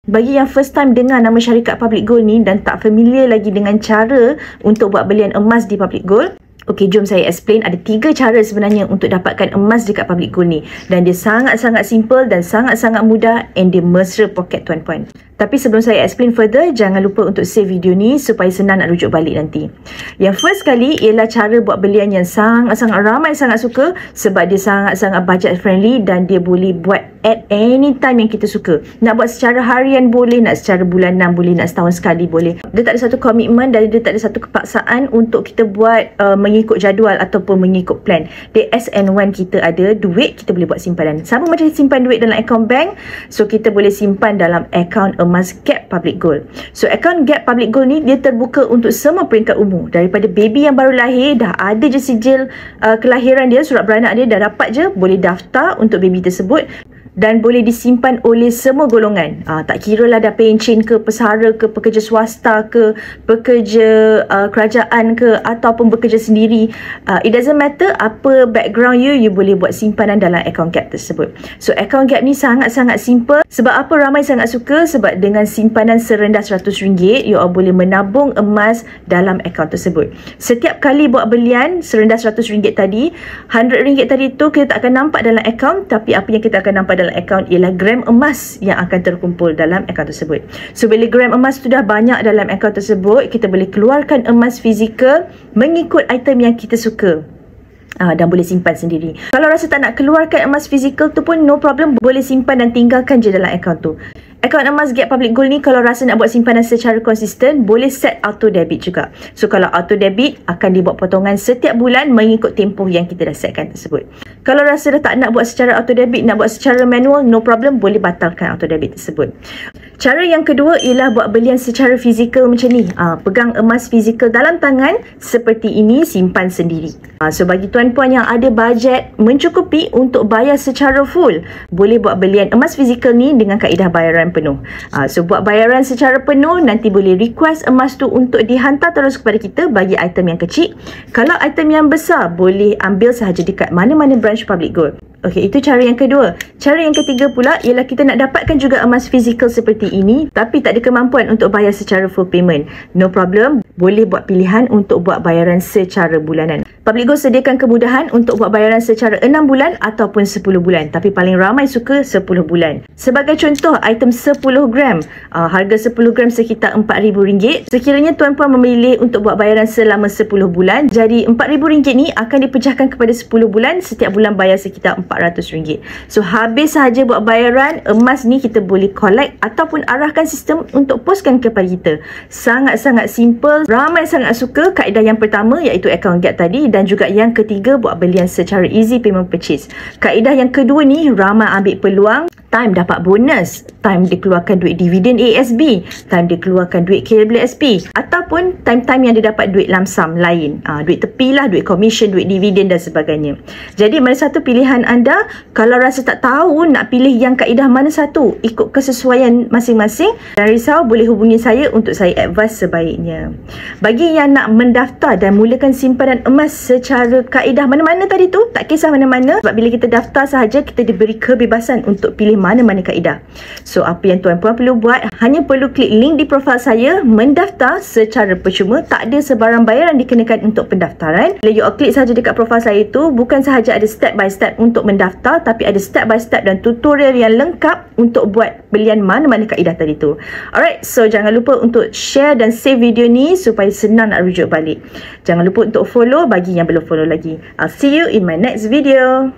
Bagi yang first time dengar nama syarikat Public Gold ni dan tak familiar lagi dengan cara untuk buat belian emas di Public Gold, okey, jom saya explain. Ada 3 cara sebenarnya untuk dapatkan emas dekat Public Gold ni. Dan dia sangat-sangat simple dan sangat-sangat mudah, and dia mesra poket tuan-puan. Tapi sebelum saya explain further, jangan lupa untuk save video ni supaya senang nak rujuk balik nanti. Yang first kali ialah cara buat belian yang sangat-sangat ramai sangat suka, sebab dia sangat-sangat budget friendly dan dia boleh buat at any time yang kita suka. Nak buat secara harian boleh, nak secara bulanan boleh, nak setahun sekali boleh. Dia tak ada satu komitmen dan dia tak ada satu kepaksaan untuk kita buat mengikut jadual ataupun mengikut plan. Dia as and when kita ada duit, kita boleh buat simpanan. Sama macam simpan duit dalam akaun bank, so kita boleh simpan dalam akaun emas Gap Public Gold. So akaun Gap Public Gold ni dia terbuka untuk semua peringkat umur. Daripada baby yang baru lahir, dah ada je sijil kelahiran dia, surat beranak dia dah dapat je, boleh daftar untuk baby tersebut dan boleh disimpan oleh semua golongan. Tak kira lah dah pencen ke, pesara ke, pekerja swasta ke, pekerja kerajaan ke, ataupun bekerja sendiri. It doesn't matter apa background you boleh buat simpanan dalam akaun Gap tersebut. So akaun Gap ni sangat-sangat simple. Sebab apa ramai sangat suka? Sebab dengan simpanan serendah RM100, you all boleh menabung emas dalam akaun tersebut. Setiap kali buat belian serendah RM100 tadi, RM100 tadi tu kita tak akan nampak dalam akaun, tapi apa yang kita akan nampak dalam akaun ialah gram emas yang akan terkumpul dalam akaun tersebut. So bila gram emas tu dah banyak dalam akaun tersebut, kita boleh keluarkan emas fizikal mengikut item yang kita suka. Dan boleh simpan sendiri. Kalau rasa tak nak keluarkan emas fizikal tu pun no problem, boleh simpan dan tinggalkan je dalam akaun tu. Akaun emas Gap Public Gold ni kalau rasa nak buat simpanan secara konsisten, boleh set auto debit juga. So kalau auto debit akan dibuat potongan setiap bulan mengikut tempoh yang kita dah setkan tersebut. Kalau rasa dah tak nak buat secara auto debit, nak buat secara manual, no problem, boleh batalkan auto debit tersebut. Cara yang kedua ialah buat belian secara fizikal macam ni. Pegang emas fizikal dalam tangan seperti ini, simpan sendiri. So bagi tuan-puan yang ada bajet mencukupi untuk bayar secara full, boleh buat belian emas fizikal ni dengan kaedah bayaran penuh. So buat bayaran secara penuh, nanti boleh request emas tu untuk dihantar terus kepada kita bagi item yang kecil. Kalau item yang besar, boleh ambil sahaja dekat mana-mana branch Public Gold. Okey, itu cara yang kedua. Cara yang ketiga pula ialah kita nak dapatkan juga emas fizikal seperti ini tapi tak ada kemampuan untuk bayar secara full payment. No problem, boleh buat pilihan untuk buat bayaran secara bulanan. Public Gold sediakan kemudahan untuk buat bayaran secara 6 bulan ataupun 10 bulan, tapi paling ramai suka 10 bulan. Sebagai contoh, item 10 gram, harga 10 gram sekitar RM4,000. Sekiranya tuan-puan memilih untuk buat bayaran selama 10 bulan, jadi RM4,000 ni akan dipecahkan kepada 10 bulan, setiap bulan bayar sekitar RM400. So habis sahaja buat bayaran, emas ni kita boleh collect ataupun arahkan sistem untuk postkan kepada kita. Sangat-sangat simple, ramai sangat suka kaedah yang pertama iaitu akaun Gap tadi, dan juga yang ketiga buat belian secara easy payment purchase. Kaedah yang kedua ni ramai ambil peluang, time dapat bonus, time dikeluarkan duit dividen ASB, time dikeluarkan duit KWSP, ataupun time-time yang dia dapat duit lamsam lain, duit tepi lah, duit commission, duit dividen dan sebagainya. Jadi mana satu pilihan anda. Kalau rasa tak tahu nak pilih yang kaedah mana satu, ikut kesesuaian masing-masing, jangan risau, boleh hubungi saya untuk saya advise sebaiknya. Bagi yang nak mendaftar dan mulakan simpanan emas secara kaedah mana-mana tadi tu, tak kisah mana-mana, sebab bila kita daftar sahaja kita diberi kebebasan untuk pilih mana-mana kaedah. So apa yang tuan-puan perlu buat, hanya perlu klik link di profil saya, mendaftar secara percuma, tak ada sebarang bayaran dikenakan untuk pendaftaran. Bila you klik sahaja dekat profil saya tu, bukan sahaja ada step by step untuk mendaftar, tapi ada step by step dan tutorial yang lengkap untuk buat belian mana-mana kaedah tadi tu. Alright, so jangan lupa untuk share dan save video ni supaya senang nak rujuk balik. Jangan lupa untuk follow bagi yang belum follow lagi. I'll see you in my next video.